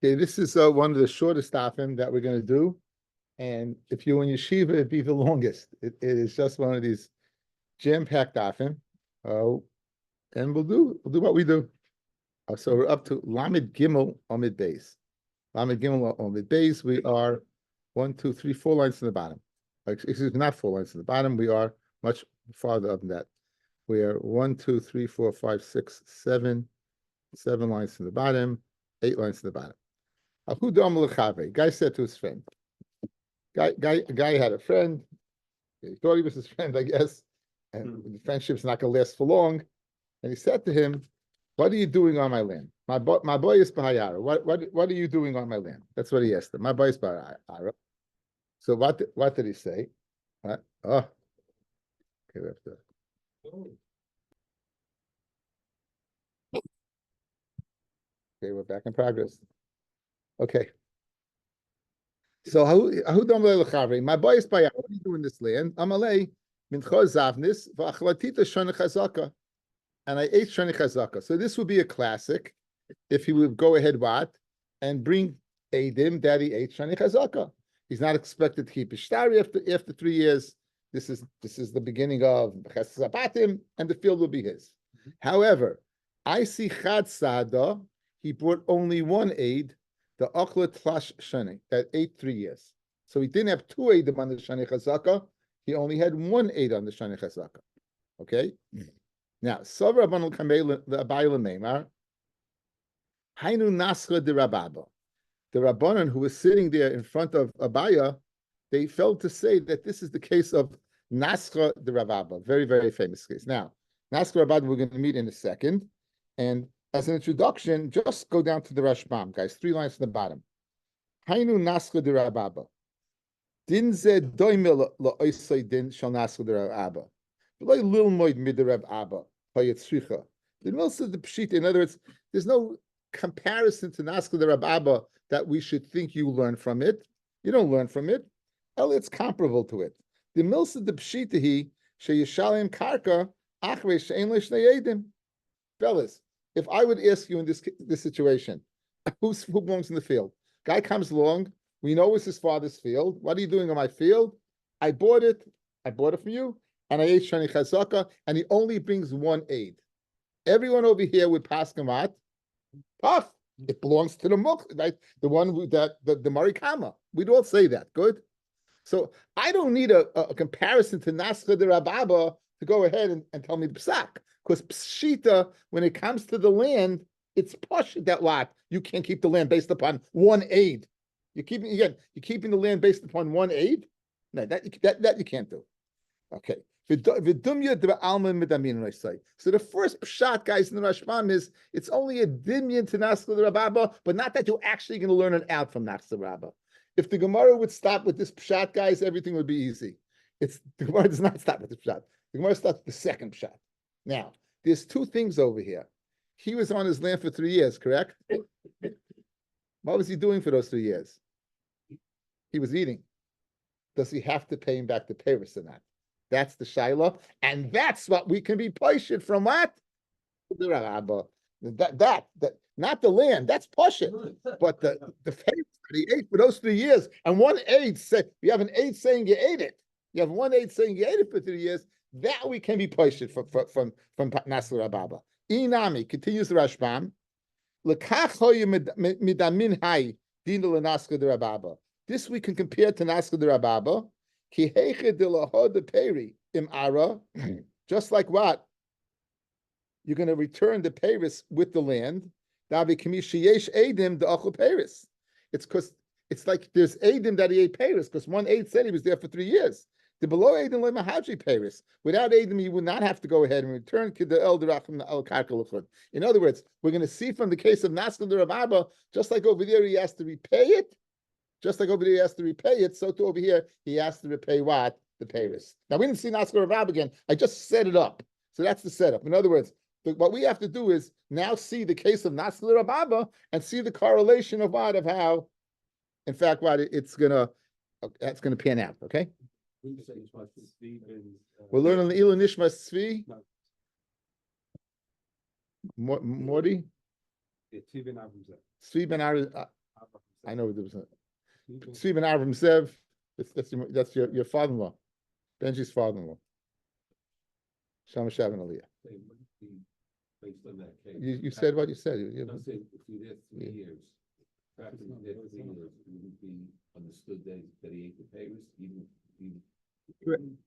Okay, this is one of the shortest dafim that we're going to do, and if you're in yeshiva, it'd be the longest. It is just one of these jam-packed dafim, and we'll do what we do. So we're up to Lamed Gimel Amid Beis. Lamed Gimel Amid Beis. We are 1, 2, 3, 4 lines in the bottom. Excuse me, not 4 lines in the bottom. We are much farther up than that. We are 1, 2, 3, 4, 5, 6, 7 lines in the bottom, 8 lines in the bottom. Guy said to his friend. Guy had a friend. He thought he was his friend, I guess, and the friendship's not going to last for long. And he said to him, "What are you doing on my land? My boy is Bahayara. What are you doing on my land?" That's what he asked him. My boy is Bahayara. So what did he say? Okay, we have to. Okay, we're back in progress. Okay. So my boy is Bahayara. What are you doing in this land? Amalei mincho zavnis v'achlatita shana chazaka. And I ate shani chazaka. So this would be a classic if he would go ahead and bring Eidim that he ate shani chazaka. He's not expected to keep his shtari after 3 years. This is the beginning of Chesapatim, and the field will be his. However, I see Chad Sada, he brought only one aid, the Achla Tlash Shani, that ate 3 years. So he didn't have 2 Eidim on the shani chazaka, he only had 1 aid on the shani chazaka. Okay? Now, Savra Abanul Kamei the Abayla Neymar, Hainu Nasra de Rababa. The Rabbanan who was sitting there in front of Abaya, they felt to say that this is the case of Nasra de Rababa, very, very famous case. Now, Nasra Rababa we're going to meet in a second, and as an introduction, just go down to the Rashbam, guys, 3 lines from the bottom. Hainu Nasra de Rababa. Din ze doimel la oisay din shal Nasra de Rababa. The Milsa the Pshita, in other words, there's no comparison to Naskal the Rababa that we should think you learn from it. You don't learn from it. It's comparable to it. The Milsa the Pshita he sheyishalim karka achre she'en le'shnei. Fellas, if I would ask you in this situation, who belongs in the field? Guy comes along. We know it's his father's field. What are you doing on my field? I bought it from you. And I ate shani chazaka, and he only brings 1 aid. Everyone over here would pass him out. Puff, it belongs to the muk, right? The one the marikama. We'd all say that. Good. So I don't need a comparison to Nasra de Rababa to go ahead and tell me the psak. Because pshita, when it comes to the land, it's posh that lot. You can't keep the land based upon 1 aid. You're keeping the land based upon 1 aid? No, that you can't do. Okay. So the first shot, guys, in the Rashbam is it's only a dimyan to Nasra the Rababa, but not that you're actually going to learn it out from Nasra Rabba. If the Gemara would stop with this shot, guys, everything would be easy. The Gemara does not stop with the shot. The Gemara stops with the second shot. Now, there's 2 things over here. He was on his land for 3 years, correct? What was he doing for those 3 years? He was eating. Does he have to pay him back the payers or not? That's the shaila, and that's what we can be poshit from. What the Rabba, that not the land. That's poshit, but the favors that he ate for those 3 years, and 1 aid say you have an aid saying you ate it. You have 1 aid saying you ate it for 3 years. That we can be poshit from Nasr Rabba. Inami continues the Rashbam. Lekach hoyu midamin hai dina leNasr de Rabba. This we can compare to Nasr de Rabba. Just like what? You're going to return the Paris with the land. It's because it's like there's Adim that he ate Paris, because 1 aid said he was there for 3 years. The below Adim Lemahaji Paris. Without Adim, you would not have to go ahead and return to the El Derachim Al Karkalachud. In other words, we're going to see from the case of Nasr de Rabba, just like over there he has to repay it. Just like over there he has to repay it, so too over here he has to repay what? The Paris. Now we didn't see Nasr Rabab again. I just set it up. So that's the setup. In other words, what we have to do is now see the case of Nasr Rababa and see the correlation of what, of how, in fact, what that's gonna pan out. Okay. We're learning the Ilu Nishma Tzvi. Morty. Tzvi ben I know there was a Stephen Avram Zev. That's your father-in-law, Benji's father-in-law. Shama Shavin Aliyah. Based on that case. You said what you said. I'm saying if you're there 3 years, perhaps if you're there 3 years, it wouldn't be understood that he ate the papers, even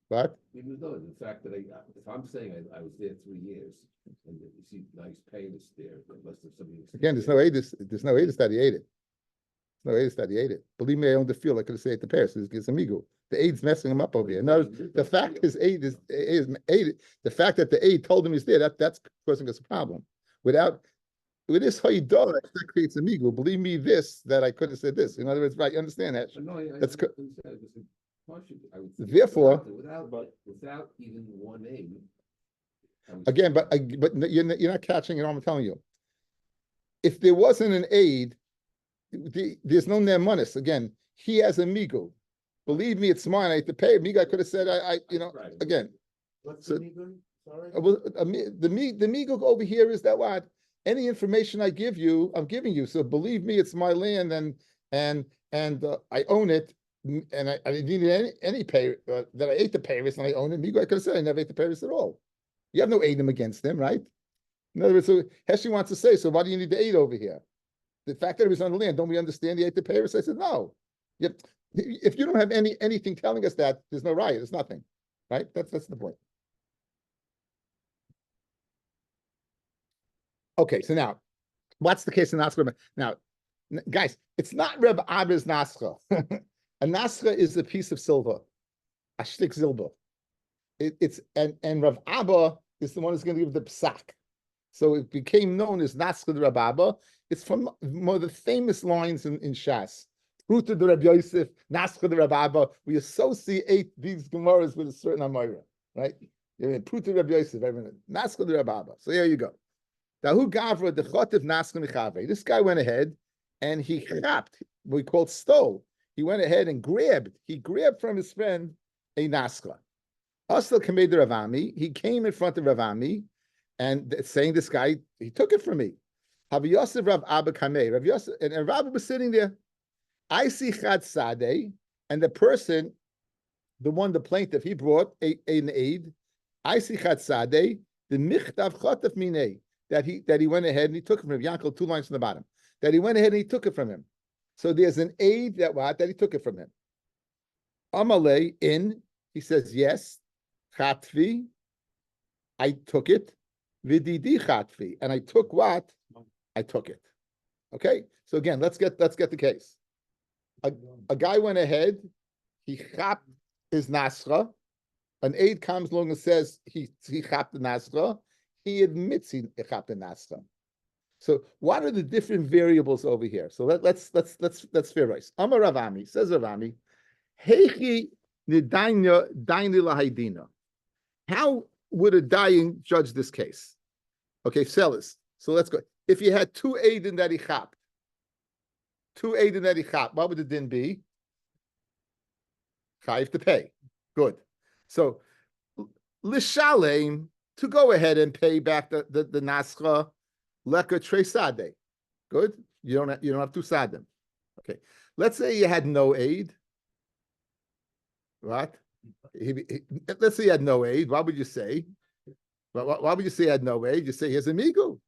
What? even though the fact that if I'm saying I was there 3 years and you see nice papers there, unless there's something. Again, there's no Aedis that he ate it. No Aedis that he ate it. Believe me, I owned the field. I could have said the Paris. It's amigo. The aid's messing him up over here. No, the fact his aid is aid. The fact that the aid told him he's there, that's causing us a problem. With this Haidah, that creates amigo. Believe me, that I could have said this. In other words, right? You understand that? No, That's I therefore without even one aid. Again, but you're not catching it. I'm telling you. If there wasn't an aid, there's no nemanis. Again, he has amigo. Believe me, it's mine. I have to pay. Amigo, I could have said, again. What's So, the Migo? Sorry? The migo over here is that what? Any information I give you, I'm giving you. So believe me, it's my land, and I own it, and I didn't need any pay that I ate the Paris and I own it. Migo, I could have said I never ate the Paris at all. You have no aid against them, right? In other words, so Heshi wants to say, so why do you need the aid over here? The fact that it was on the land, don't we understand he ate the Paris? I said no. Yep. If you don't have anything telling us that, there's no riot, there's nothing, right? That's the point. Okay, so now, what's the case in Nascha? Now, guys, it's not Reb Abba's Nascha. A Nascha is a piece of silver, a shtik zilber. And Rav Abba is the one who's going to give the psak. So it became known as Nascha de Rav Abba. It's from one of the famous lines in Shas. Pruta de Rabbi Yosef, Nascha de Rav Abba. We associate these Gemaras with a certain Amora, right? Pruta de Rabbi Yosef, Nascha de Rav Abba. So there you go. Dahu Gavra de Chotiv Nascha Mechave. This guy went ahead and he chapped, we called stole. He went ahead and grabbed from his friend a Nascha. Asla Kamed Ravami, he came in front of Ravami and saying, this guy, he took it from me. Rabbi Yosef Rav Abba Kameh. Rav Yosef, and Rav Abba was sitting there. I see Chad Sadeh, and the person, the plaintiff, he brought an aid. I see Chad Sadeh, the Michtav Chotaf Minei, that he went ahead and he took it from him. Yankel, 2 lines from the bottom. That he went ahead and he took it from him. So there's an aid that he took it from him. Amalei, he says, yes, Chatvi, I took it. Vididi Chatvi, and I took what? I took it. Okay, so again, let's get the case. A guy went ahead, he chapped his nasra. An aide comes along and says he chapped the nasra. He admits he chapped the nasra. So what are the different variables over here? So let's theorize. Amar Ravami, says Ravami, Heichi nidanya daini lahaydina. How would a dying judge this case? Okay, sellers. So let's go. If you had 2 aiden that he chapped, what would the din be? Chayiv to pay. Good. So lishalem, to go ahead and pay back the nascha, leka tre sadeh. Good. You don't have 2 sadim. Okay. Let's say you had no aid. What? Let's say you had no aid. What would you say? Why would you say he had no aid? You say he has a migu,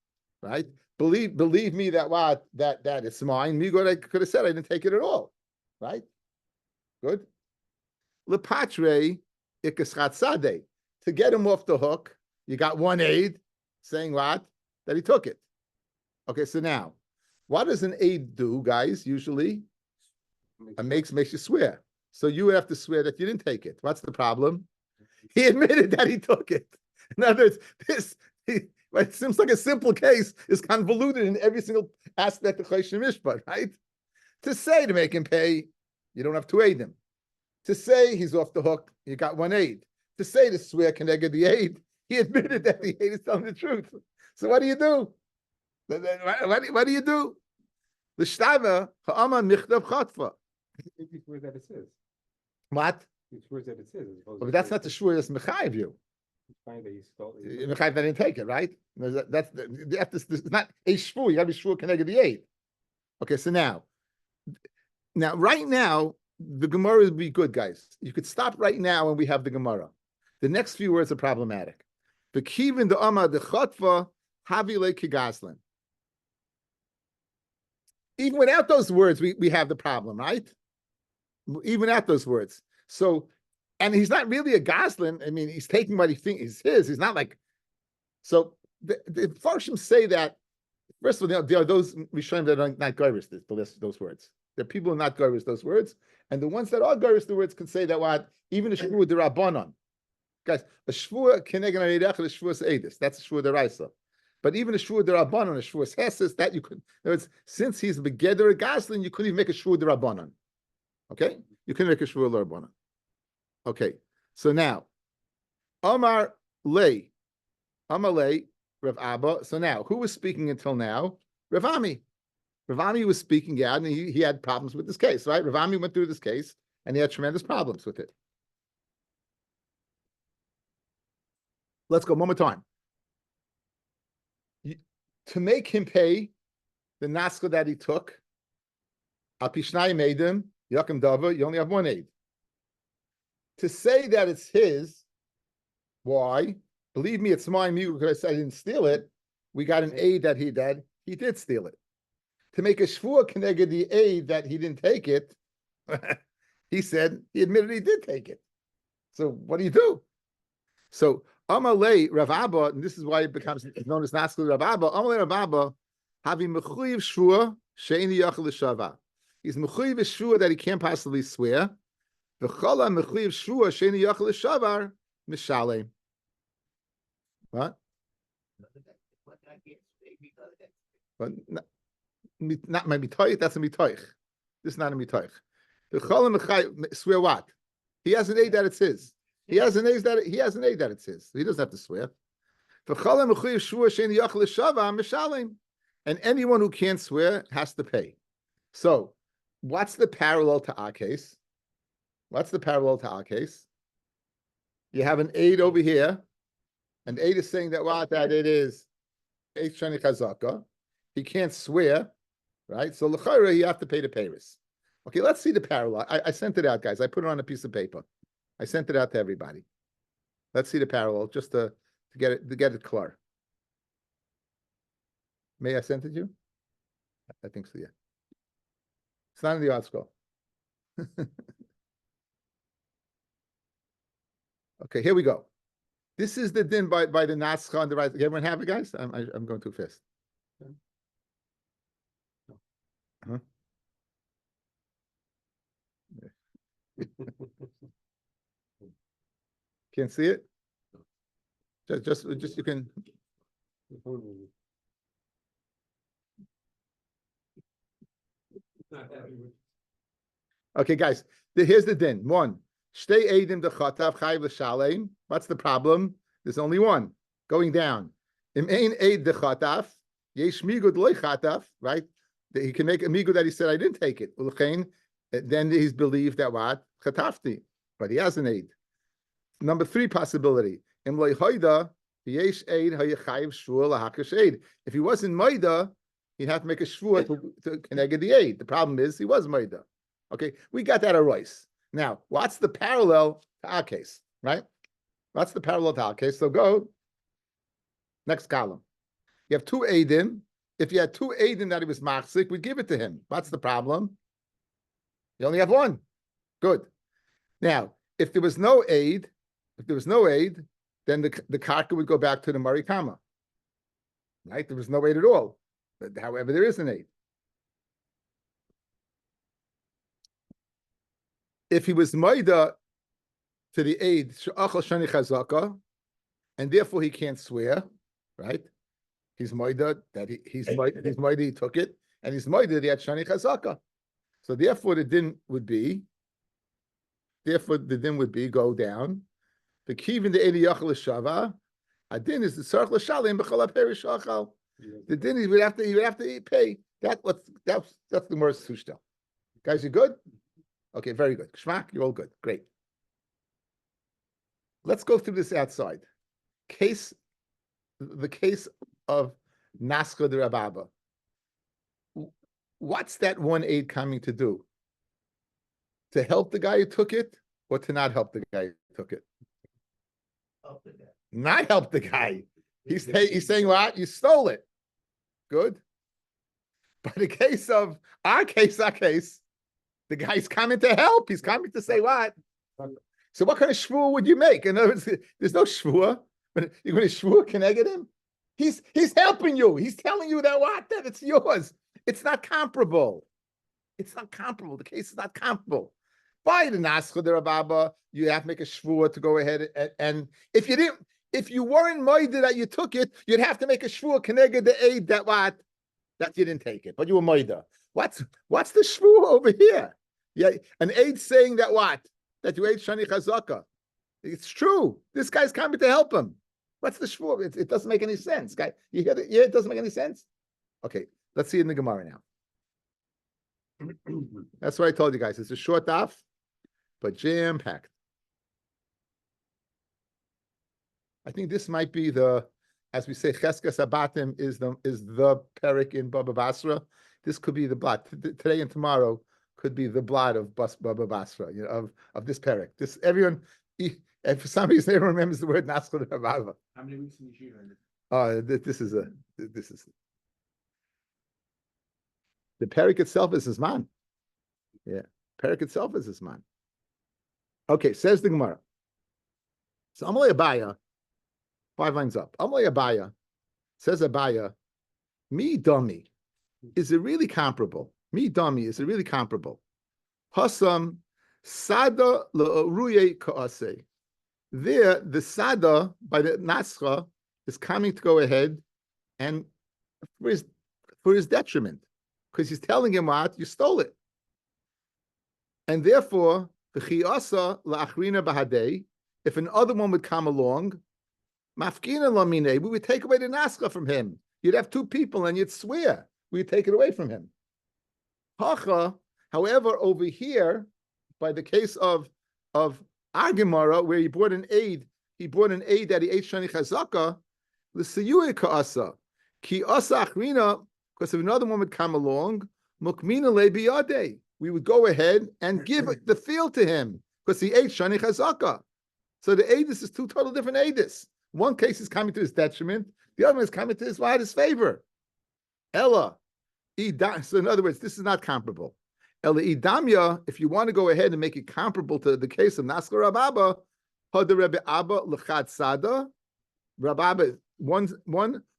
right? Believe me that it's mine. Migu, I could have said I didn't take it at all, right? Good. Lepatre ikaschat sadeh. To get him off the hook, you got 1 aid saying what? That he took it. Okay, so now, what does an aid do, guys? Usually, it makes you swear. So you have to swear that you didn't take it. What's the problem? He admitted that he took it. In other words, it seems like a simple case is convoluted in every single aspect of Choshen Mishpat, right? To make him pay, you don't have to aid him. To say he's off the hook, you got 1 aid. To swear keneged the aid, he admitted that the aid is telling the truth. So what do you do? What do you do? L'shtava ha'aman michtav chatva. If he swears that it says. What? He swears that it says. But that's not the shvur that's mechayiv you. Find that he stole it. Mechayiv that didn't take it, right? That's it's not a shvur. You got to be shvur keneged the aid. Okay, so now Now, right now, the Gemara would be good, guys. You could stop right now and we have the Gemara. The next few words are problematic. The kivin the ama the chotva havile kigaslin. Even without those words, we have the problem, right? Even without those words. So, and he's not really a goslin. I mean, he's taking what he thinks is his. He's not like, so the Farshim say that, first of all, there are those Rishonim that are not Gairis, those words. There are people who are not Gairis, those words. And the ones that are Gairis, the words can say that what? Even a Shvua de Rabbanon. Guys, a Shvua Keneged Areidach, a Shvua Eidis. That's a Shvua de Raisa. But even a Shvua de Rabbanon, a Shvua Heses, that you could, in other words, since he's Begeder Goslin, you couldn't even make a Shvua de Rabbanon. Okay? You couldn't make a Shvua de Rabbanon. Okay. So now, Amar Lei, Rav Abba. So now, who was speaking until now? Rav Ami. Rav Ami was speaking out, and he had problems with this case, right? Rav Ami went through this case, and he had tremendous problems with it. Let's go one more time. To make him pay the naska that he took, Apishnai made him, Yakim Dava, you only have one aid. To say that it's his, why? Believe me, it's mine because I didn't steal it. We got an aid that he did steal it. To make a shvua connected the aid that he didn't take it, he admitted he did take it. So what do you do? So Amalei Rav Abba, and this is why it becomes known as Naskal Rav Abba. Amalei Rav Abba, having mechuyev shvua she'eni yachal l'shava. He's mechuyev shvua that he can't possibly swear. V'chala mechuyev shvua she'eni yachal l'shavar mishalem. What? But not my mitoich. That's a mitoich. This is not a mitoich. V'chala swear what? He has an aid that it's his. He has an aid that it's his. So he doesn't have to swear. And anyone who can't swear has to pay. So, what's the parallel to our case? You have an aid over here, and aid is saying that that it is aid shani chazaka. He can't swear, right? So l'chayra, you have to pay the payers. Okay, let's see the parallel. I sent it out, guys. I put it on a piece of paper. I sent it out to everybody. Let's see the parallel, just to get it clear. May I sent it you? I think so, yeah. It's not in the article. Okay, here we go. This is the din by the Nascha on the right. Everyone have it, guys? I'm going too fast. Huh? Can't see it? Just you can. Okay, guys. Here's the din. One. Shtei eidim dechatav chayv l'shalem. What's the problem? There's only one. Going down. Im ein eid dechatav. Yesh migud loy chatav. Right? He can make a migud that he said I didn't take it. Then he's believed that what? Chatafti. But he has an aid. Number 3 possibility. If he wasn't Maida, he'd have to make a shvua to connect the aid. The problem is he was Maida. Okay, we got that a Royce. Now, what's the parallel to our case, right? What's the parallel to our case? So go, next column. You have 2 Eidim. If you had 2 Eidim that he was machzik, we'd give it to him. What's the problem? You only have 1. Good. Now, if there was no aid, then the karka would go back to the marikama. Right? There was no aid at all. But however, there is an aid. If he was maida to the aid, and therefore he can't swear, right? He's maida that he's maida he took it, and he's maida that he had shani chazaka. So therefore the din would be go down. The kivin the edi yachal shava. A din is the tzarich l'shalim b'chol ha'perish achal. The din is he would have to pay. That's the Gemara's sushta. Guys, you good? Okay, very good. Shmak, you're all good. Great. Let's go through this outside. The case of Naskha de Rababa. What's that one aid coming to do? To help the guy who took it, or to not help the guy who took it? Help the guy. Not help the guy. He's saying what? You stole it. Good. But in case of our case, the guy's coming to help. He's coming to say what? So what kind of shvur would you make? In other words, there's no shvur, but you're going to shvur connect him? He's helping you. He's telling you that what? That it's yours. It's not comparable. It's not comparable. The case is not comparable. By the Nascha the Rabba, you have to make a shvur to go ahead and if you weren't moided that you took it, you'd have to make a shvur connected the aid that what? That you didn't take it, but you were moida. What's the shvur over here? Yeah, an aid saying that what? That you ate shani chazaka. It's true. This guy's coming to help him. What's the shvur? It doesn't make any sense, guy. You hear that? Yeah, it doesn't make any sense. Okay, let's see it in the Gemara now. That's what I told you guys. It's a short daf, but jam packed. I think this might be as we say, Cheskas Abatim is the perik in Baba Basra. This could be the blot. Today and tomorrow could be the blot of Baba Basra, of this perik. This everyone, if for some reason everyone remembers the word Naschal Rabba. How many weeks in the year? This is the perik itself is his man. Yeah, perik itself is his man. Okay, says the Gemara. So Amalei Abaya. 5 lines up. Amalei Abaya, says Abaya, mi dummy, is it really comparable? Mi dummy, is it really comparable? Hasam sada le'oruye ka'ase. There, the sada by the Nascha is coming to go ahead and for his detriment, because he's telling him what? You stole it. And therefore, the chiyasa la'achrina bahadei, if another one would come along, Mafkina lamine, we would take away the nascha from him. You'd have 2 people and you'd swear we'd take it away from him. Hacha, however, over here, by the case of our Gemara, where he brought an aid that he ate shani chazaka, l'siyui ka'asa, ki asa achrina, because if another one would come along, mukmina lebiyade, we would go ahead and give the field to him, because he ate shani chazaka. So the aidis is 2 total different aidis. One case is coming to his detriment, the other one is coming to his favor. Ella, so in other words, this is not comparable. Ella idamya, if you want to go ahead and make it comparable to the case of Naschal Rababa, Hada Rebbe Abba L'chad Sada, Rababa one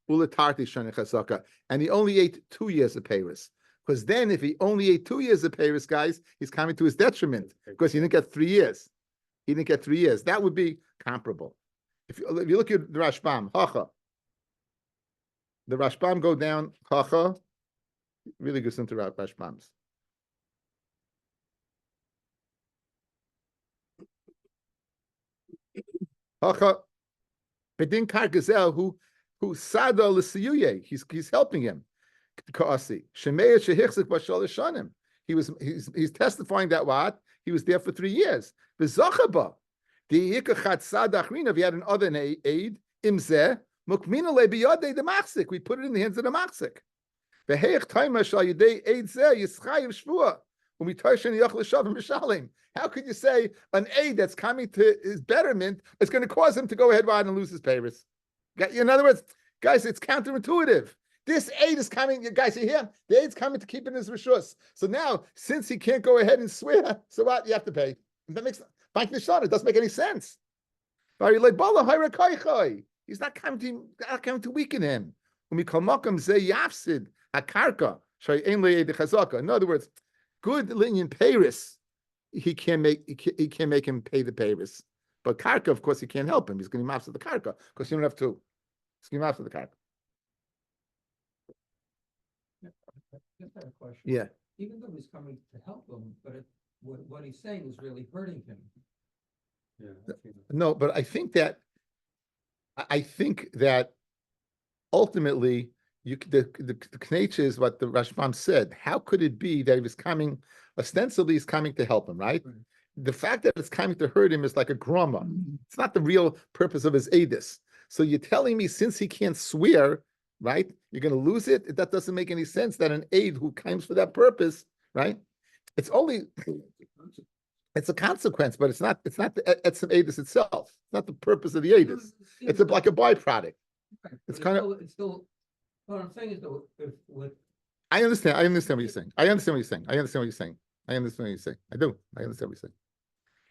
Ulatarti Shani Chazaka, and he only ate 2 years of Paris. Because then, if he only ate 2 years of Paris, guys, he's coming to his detriment because he didn't get 3 years. He didn't get 3 years. That would be comparable. If you look at the Rashbam, Hacha, the Rashbam go down, Hacha, really goes into Rashbams. Hacha, Bedin Kar Gazel, who Sada L'Siyuye, he's helping him. Kaasi, Shemei Shehichzik Bashal Shanim. He's testifying that what? He was there for 3 years. V'Zachaba. The Yikachat Sadachrina, if you had an other aid, Imzeh, Mukmina lebiyadei the machzik. We put it in the hands of the machzik. Veheich taima shal yidei aid zeh yischayev shvua. When we tarshen yach l'shavim b'shalim. How could you say an aid that's coming to his betterment is going to cause him to go ahead and lose his payers? In other words, guys, it's counterintuitive. This aid is coming, guys, you hear? The aid's coming to keep in his rishus. So now, since he can't go ahead and swear, so what? You have to pay. That makes it doesn't make any sense. He's not coming to weaken him. In other words, good linyan Paris, he can't make him pay the Paris. But karka, of course, he can't help him. He's going to be after the karka because you don't have 2. He's going to be after the karka. Just have a question. Yeah. Even though he's coming to help him, but what he's saying is really hurting him. Yeah. No, but I think that ultimately the knetch is what the Rashbam said. How could it be that he was coming, ostensibly he's coming to help him, right? The fact that it's coming to hurt him is like a groma. It's not the real purpose of his edus. So you're telling me since he can't swear, right, you're going to lose it? That doesn't make any sense that an aid who comes for that purpose, right? It's only... It's a consequence, but it's not the etzem edus itself. It's not the purpose of the edus. It's like a byproduct. Right, it's but kind of- still- It's still, what I'm saying is though, if with, I understand what you're saying. I understand what you're saying. I understand what you're saying. I understand what you're saying. I do. I understand what you're saying.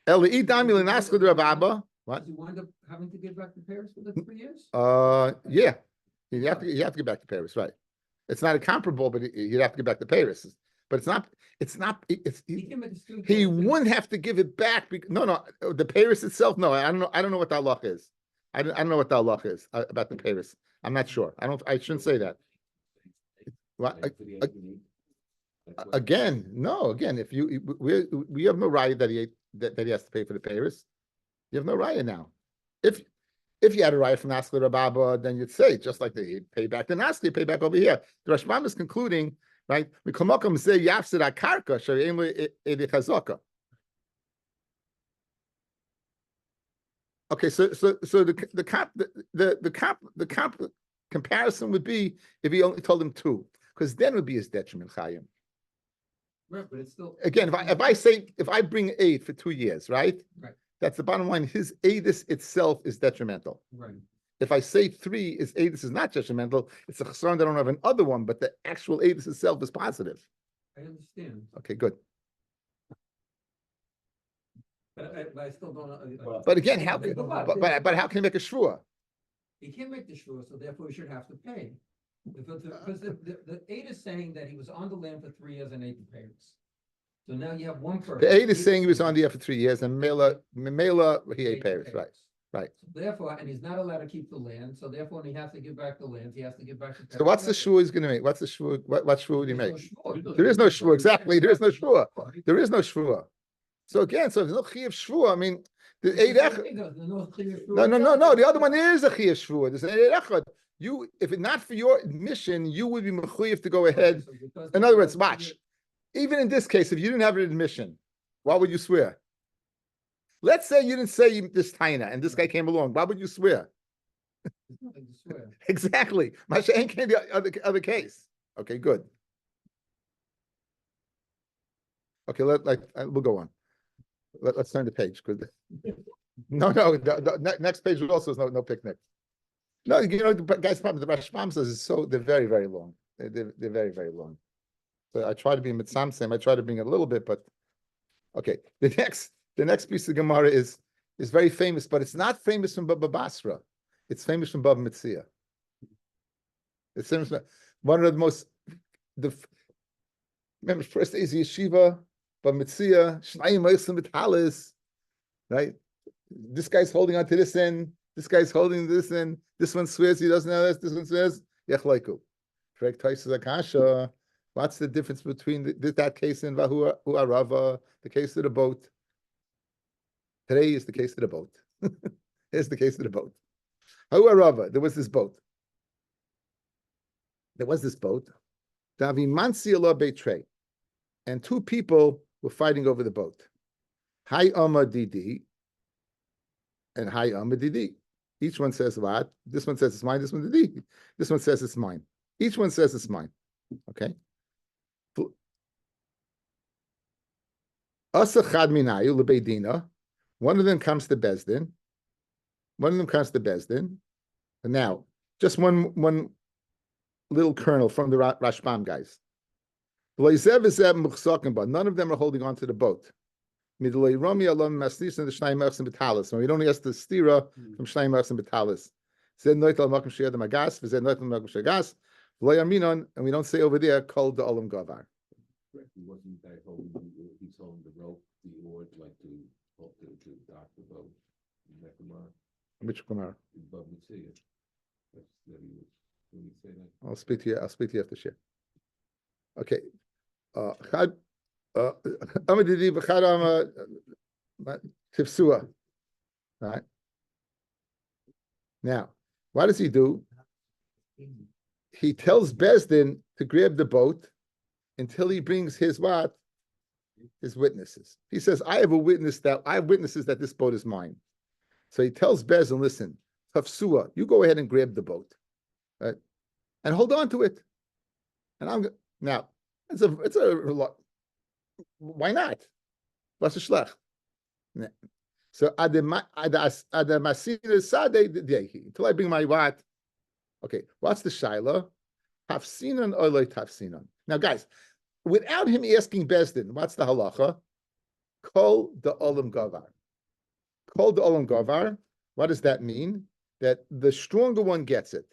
Eli idami l'naskod Rav Abba. What? does he wind up having to give back the Paris for the 3 years? Yeah. You have to get back to Paris, right? It's not a comparable, but you'd have to get back to Paris. But it's He can make a student. he Paris. wouldn't have to give it back. No, the Paris itself. No, I don't know what the halach is. I don't know what the halach is about the Paris. I'm not sure. I shouldn't say that. What? Again, no. Again, if we have no right that he has to pay for the Paris. You have no right now. If you had a right from Naskli Rababa, then you'd say just like they pay back the Naskli, pay back over here. The Rashbam is concluding, right? Okay, so the comparison would be if he only told him 2, because then it would be his detriment, Chaim. Right, but it's still. Again, if I bring 8 for 2 years, right? Right. That's the bottom line. His edus itself is detrimental. Right. If I say 3, his edus is not detrimental. It's a chasron that I don't have an other one, but the actual edus itself is positive. I understand, Okay, good. but I still don't know. But again, how But- but how can you make a shvua? He can't make the shore, so therefore he should have to pay. Because the aid is saying that he was on the land for 3 years and ate the Paris. So now you have one person. The aid is saying he was on the air for 3 years, and Mela he ate Paris, right? Right. So therefore, and he's not allowed to keep the land, so therefore, when he has to give back the land, he has to give back the. So what's the shvua he's going to make? What's the shvua? What shvua would he make? There There is no shvua. Exactly. There is no shvua. There is no shvua. So again, so if there's no chiyuv shvua, I mean, the eid echad. No. The other one is a chiyuv shvua. There's an eid echad. If it's not for your admission, you would be mechuyev to go ahead. In other words, watch. Even in this case, if you didn't have an admission, why would you swear? Let's say you didn't say this taina, and this guy came along. Why would you swear? Exactly. Masha ain't came the other case. Okay, good. Okay, we'll go on. Let's turn the page. Good. No. The next page also is no picnic. No, the guys' problem. The Rashbam says they're very, very long. They're very, very long. So I try to be mitzamsem. I try to bring it a little bit, but okay. The next piece of Gemara is very famous, but it's not famous from Baba Basra. It's famous from Baba Metzia. It's famous from one of the most. Remember, first is yeshiva, Baba Metzia, Shnayim Oisim B'Talis, right? This guy's holding on to this end. This guy's holding this end. This one swears he doesn't know this. This one swears Yechleiku. Correct. Taisus Akasha. What's the difference between that case in Vahu Arava, the case of the boat? Today is the case of the boat. Here's the case of the boat. Vahu Arava, there was this boat. Davi Mansi Allah Beitrei. And 2 people were fighting over the boat. Hai Amma Didi and Hai Amma Didi. Each one says what? This one says it's mine, this one Didi. This one says it's mine. Each one says it's mine. Okay. Asachad minayu lebeidina. One of them comes to Bezdin. And now, just one little kernel from the Rashbam guys. None of them are holding on to the boat. And we don't ask the stira from Shnai Merchs and Betalis. And we don't say over there, called the Olam Gavar. He wasn't that holding, he's holding the rope, the oar, like to dock the boat. Which Gemara? Above the sea. That's that he was, when you say that. I'll speak to you after share. Okay. Tifsua. Right. Now, what does he do? He tells Bezdin to grab the boat until he brings his what? His witnesses. He says, I have witnesses that this boat is mine. So he tells Bezdin, listen, Tafsua, you go ahead and grab the boat. Right? And hold on to it. And now it's a lot. Why not? What's the shlech? So Adamasina Sade until I bring my what? Okay, what's the Shaila? Tafsinan or loy tafsinan. Now, guys, without him asking Bezdin, what's the halacha? Kol the olam gavar. Kol the olam gavar. What does that mean? That the stronger one gets it.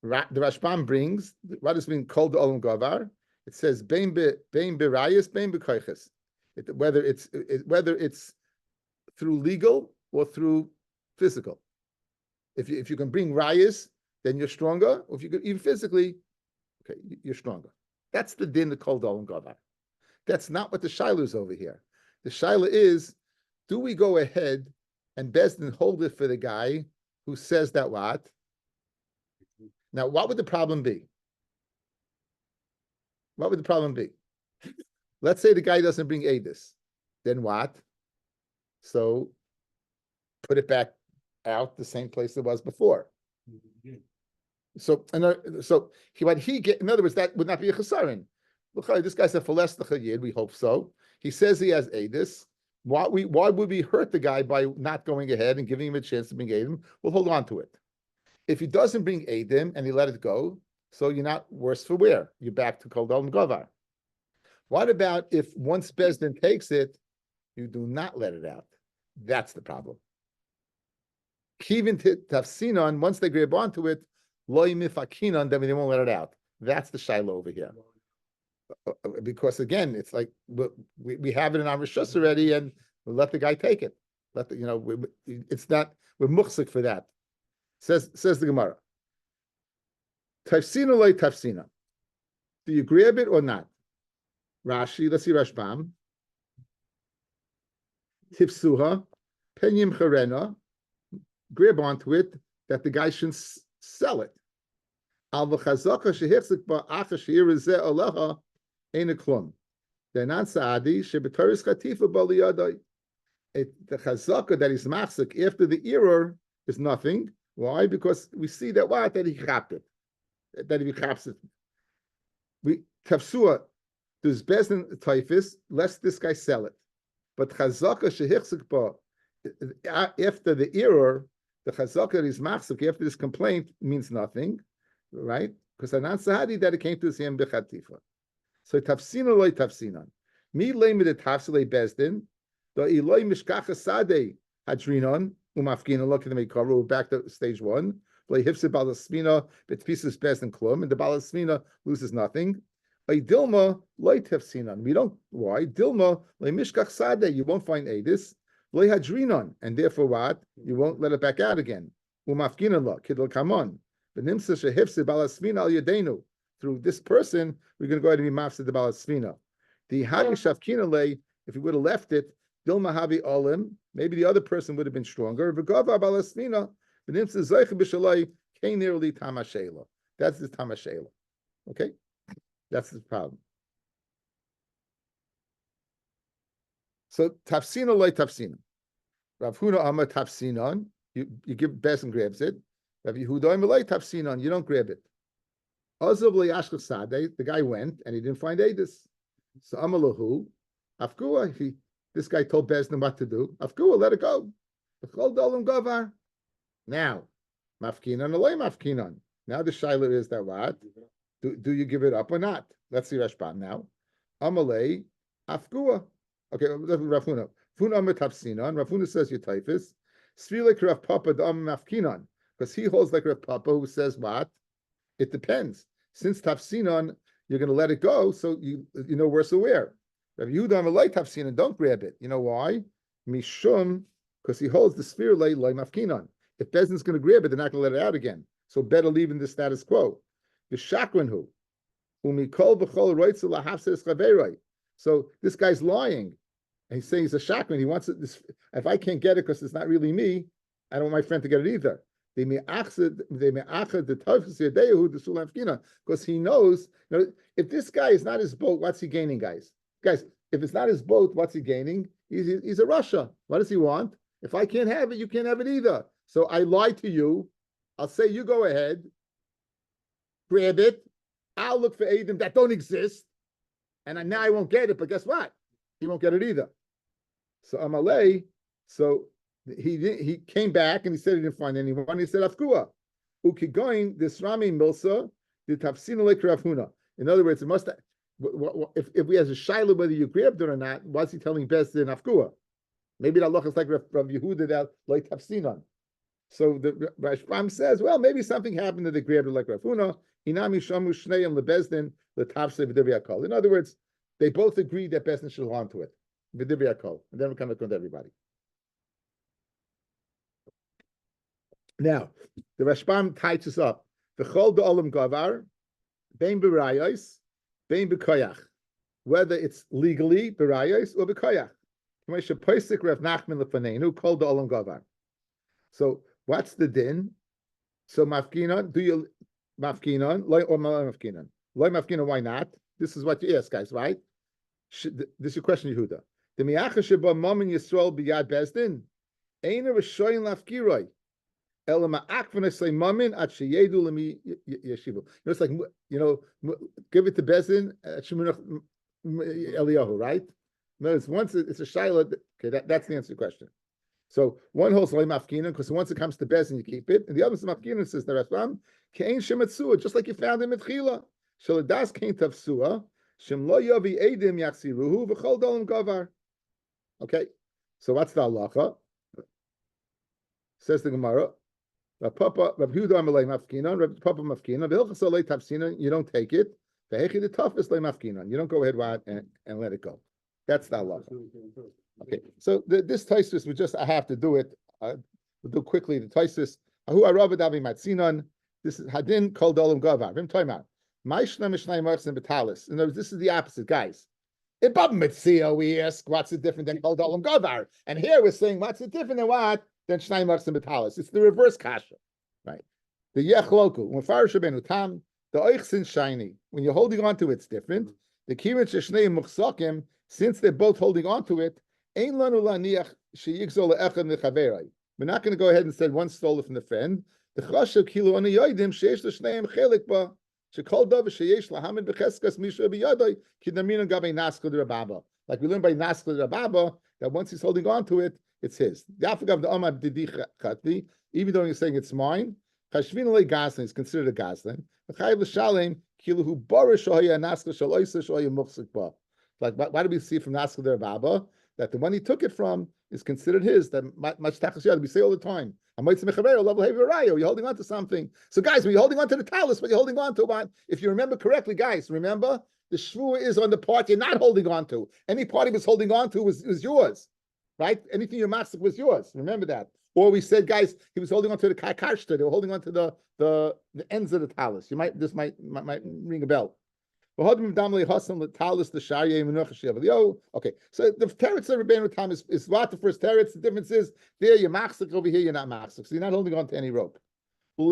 The Rashbam brings, what does it mean? Kol the olam gavar. It says bein berayis, bein bekoiches. Whether it's through legal or through physical. If you can bring rayas, then you're stronger. Or if you can even physically, okay, you're stronger. That's the din of kol dolam gavar. That's not what the shaila is over here. The shaila is, do we go ahead and Bezdin hold it for the guy who says that what? Now, what would the problem be? What would the problem be? Let's say the guy doesn't bring Adis. Then what? So put it back out the same place it was before. So what he get, in other words, that would not be a chesaron. Look, this guy's a falestach yid. We hope so. He says he has Adis. Why would we hurt the guy by not going ahead and giving him a chance to bring Adim? We'll hold on to it. If he doesn't bring Adim and he let it go, so you're not worse for wear. You're back to kol dolam gavar. What about if once Bezdin takes it, you do not let it out? That's the problem. Kivin tafsinon, once they grab onto it, loy mifakinon, then they won't let it out. That's the shiloh over here. Because again, it's like we have it in our rishus already, and we let the guy take it. It's not, we're muhsik for that. Says the Gemara. Tafsina loy tafsina. Do you grab it or not? Rashi, let's see Rashbam. Tifsuha, penyim charena, grab onto it that the guy shouldn't sell it. Al v'chazaka shehichzik ba acha sheyirizeh aleha ein klum. Denan saadi shebetoris chatifa baliyadai. The chazaka that is machzik after the error is nothing. Why? Because we see that that he chapped it, that he chaps it. We tafsua. There's Bezdin typhus, lest this guy sell it. But chazaka shehichzik ba, after the error, the chazaka that is machzik after this complaint means nothing, right? Because anan sahadi that it came to him bechatifa. So tafsina loy tafsinan. Mi leimed et tafsile Bezdin, the iloi mishkacha sade hadrinon umafkina. Look at the meikaru. We're back to stage one. Play hifse balasmina betfisus Bezdin klum, and the balasmina loses nothing. A Dilma loy tefsinan. We don't. Why Dilma loy mishkach sade? You won't find Adis loy hadrinon, and therefore what? You won't let it back out again. Umafkinan lo kidol kamon. Benimsa shehifse balasmina al yadenu. Through this person, we're going to go ahead and be mafsid the balasmina. The hagi shavkina lay. If we would have left it, Dilma havi olim. Maybe the other person would have been stronger. V'gava balasmina. Benimsa zoich b'shalai kein nearly tamashela. That's the tamashela. Okay. That's the problem. So tafsina loy tafsina. Rav Huna Amar tafsinon. You give Bezdin grabs it. Rav Yehuda loy tafsinon. You don't grab it. Azav le'ashkach sadeh. The guy went and he didn't find Adis. So Amalahu Afkua. This guy told Bezdin what to do. Afkua, let it go. V'chol dolam gavar. Now, mafkinon or loy mafkinon. Now the shaila is that what? Do you give it up or not? Let's see Rashbam now. Amalei afkua. Okay, Rav Huna. Funa Amar tafsinon. Rav Huna says your typhus. Svilek Rav Papa da'am mafkinon. Because he holds like Rav Papa who says what? It depends. Since tafsinon, you're going to let it go, so you know worse aware. Rav Yehuda Amalei tafsinon, don't grab it. You know why? Mishum, because he holds the sphere lay mafkinon. If Bezdin's going to grab it, they're not going to let it out again. So better leave in the status quo. So this guy's lying. And he's saying he's a shakman. He wants it. If I can't get it because it's not really me, I don't want my friend to get it either. Because he knows, if this guy is not his boat, what's he gaining, guys? Guys, if it's not his boat, what's he gaining? He's a Russia. What does he want? If I can't have it, you can't have it either. So I lie to you. I'll say you go ahead. Grab it. I'll look for Adam that don't exist, and now I won't get it. But guess what? He won't get it either. So Amalei, So he came back and he said he didn't find anyone. He said afkua. Ukigoin this Rami Milsa the tafsina like Rav Huna. In other words, it must if we has a shaila whether you grabbed it or not, why's he telling best in afkua? Maybe the Allah is like Rav Yehuda that like tafsinan. So the Rashbam says, well, maybe something happened that they grabbed it like Rav Huna. Inami shamu shnei and lebezdin letavse v'divyakol. In other words, they both agreed that Bezdin should hold on to it. V'divyakol. And then we come to everybody. Now, the Rashbam ties us up. V'chol da'olam gavar, bein b'rayos, bein b'koyach. Whether it's legally b'rayos or b'koyach. So what's the din? So mafkinon, do you mafkinon, loy or mafkinon? Loy mafkinon, why not? This is what you ask, guys, right? This is your question, Yehuda. The miyacha sheba momin Yisrael biyad bezdin. Einer v'shoyin lafkiroi. Ela ma'akvana say momin at sheyedu lemi yeshivu. It's like, give it to bezdin at shemunach Eliyahu, right? Notice once it's a shaila, okay, that's the answer to the question. So one holds loy mafkinon because once it comes to bezdin, you keep it, and the other is mafkinon says the Rashbam kein shematzua, just like you found in Mitchila. Shaladas kein tafsua. Shem lo yavi edim yachsiruhu v'chol dolam gavar. Okay, so what's the halacha? Says the Gemara. Rav Yehuda amalei mafkinon, Rav Papa mafkinon. V'hilchas olei tafsinon, you don't take it. V'hechi the toughest lei mafkinon, you don't go ahead and let it go. That's the halacha. Okay, so this Taisus, I have to do it. We'll do quickly the Taisus. Ahu arava davi matzinon. This is hadin kol dolam gavar. Vim toimar. Ma'ishna mishnai marks and betalis. In other words, this is the opposite, guys. In Bab Mitzia, we ask what's it different than kol dolam gavar, and here we're saying what's it different than what than shnai marks and betalis. It's the reverse kasha, right? The yech loku when farish benu tam the oichsin shiny. When you're holding on to it's different. The kirin sheshnei muchsakim, since they're we're not going to go ahead and say one stole it from the friend. The chashav kilo on the yodim sheish l'shneim chelik ba shekol davar sheish lahamed becheskas misha biyadai kidamina gabei naskal the Rabba. Like we learned by naskal the Rabba that once he's holding on to it, it's his. Even though you're saying it's mine, chashvin le gaslin is considered a gaslin. Chayiv l'shalem kilo hu barish shohaya naskal shaloisa shohaya muchsik ba. Like, why do we see from Naskal the Rabba that the one he took it from is considered his? That much tachas we say all the time. You're holding on to something. So, guys, when you're holding on to the talus, what you're holding on to, what? If you remember correctly, guys, remember the shvua is on the part you're not holding on to. Any part he was holding on to was yours, right? Anything your master was yours. Remember that. Or we said, guys, he was holding on to the karshta. They were holding on to the ends of the talus. This might ring a bell. Okay, so the teretz of Rabbeinu Tam is what the first teretz. The difference is there you're machzik, over here you're not machzik, so you're not holding on to any rope. The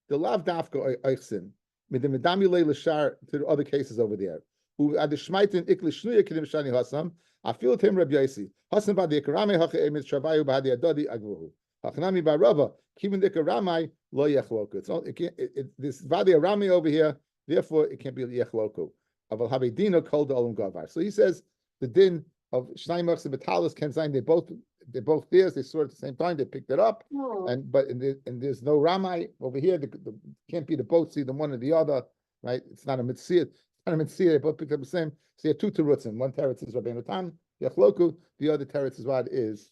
lav dafka oichsin with the medamule l'shar to the other cases over there. Who ad shmaitin ikli shnuya kidim shani hasam. I feel it him Rabbi Yosi. Hasam ba the ikarame hache emet shavayu ba the adodi agruhu. Hachnami ba Rava kimin the ikarame lo yechloku. This vadi arame over here. Therefore, it can't be yech loku. Aval have dina called olam gavar. So he says the din of shnai marks and betalis can sign. They're both theirs. They saw it at the same time. They picked it up, and there's no ramai over here. Can't be the both either one or the other, right? It's not a mitzvah. It's not a mitzvah. They both picked up the same. So you have two terutzim. One teretz is Rabbeinu Tam yech loku. The other teretz is what is.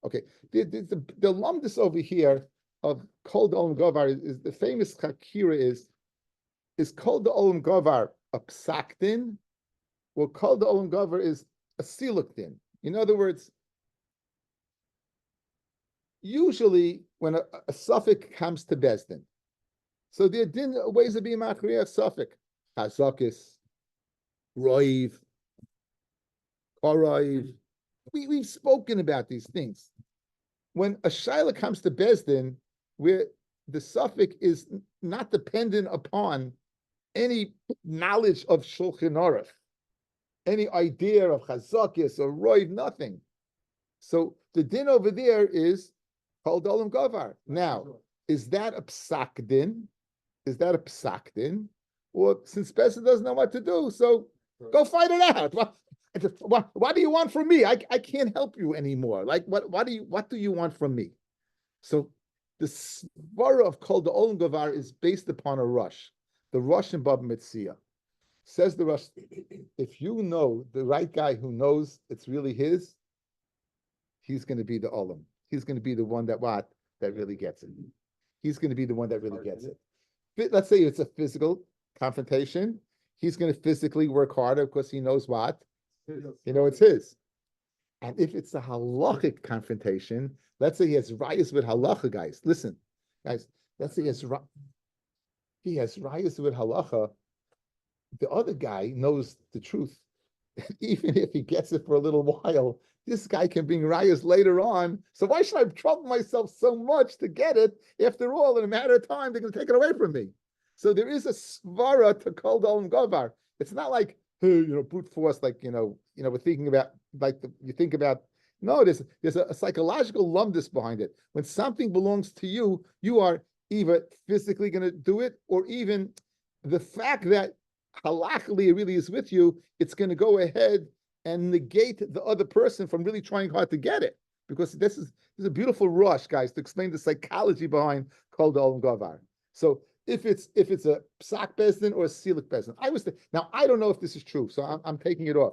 Okay, the lumdus over here of called olam gavar is the famous chakira is called the Olam Gavar a psakdin, or called the Olam Gavar is a silukdin. In other words, usually when a suffix comes to Bezdin, so there are ways of being machriya suffix, chazakis, roiv, koraiv. We've spoken about these things. When a shaila comes to Bezdin, where the suffix is not dependent upon any knowledge of Shulchan Aruch, any idea of Chazakis or Roiv, nothing. So the din over there is called Olam Gavar. Now, is that a psak din? Is that a psak din? Or since Pesach doesn't know what to do, so go find it out. Well, What do you want from me? I can't help you anymore. Like, what do you want from me? So the svara of Kol Da'olam Gavar is based upon a rush. The rush in Bava Metzia. Says the rush, if you know the right guy who knows it's really his, he's going to be the olam. He's going to be the one that really gets it. He's going to be the one that really gets it. Let's say it's a physical confrontation. He's going to physically work harder because he knows what? It's his. And if it's a halachic confrontation, let's say he has rayas with halacha, guys. Listen, guys, let's say he has rayas with halacha. The other guy knows the truth. Even if he gets it for a little while, this guy can bring rayas later on. So why should I trouble myself so much to get it? After all, in a matter of time, they're going to take it away from me. So there is a svara to Kol Da'olam Gavar. It's not like, hey, brute force, like, we're thinking about, like, you think about, no, there's a psychological lumbness behind it. When something belongs to you, you are either physically going to do it, or even the fact that halachically it really is with you, it's going to go ahead and negate the other person from really trying hard to get it. Because this is a beautiful rush, guys, to explain the psychology behind Kol Da'olam Gavar. So if it's a psak bezdin or a silik bezdin, now I don't know if this is true, so I'm taking it off.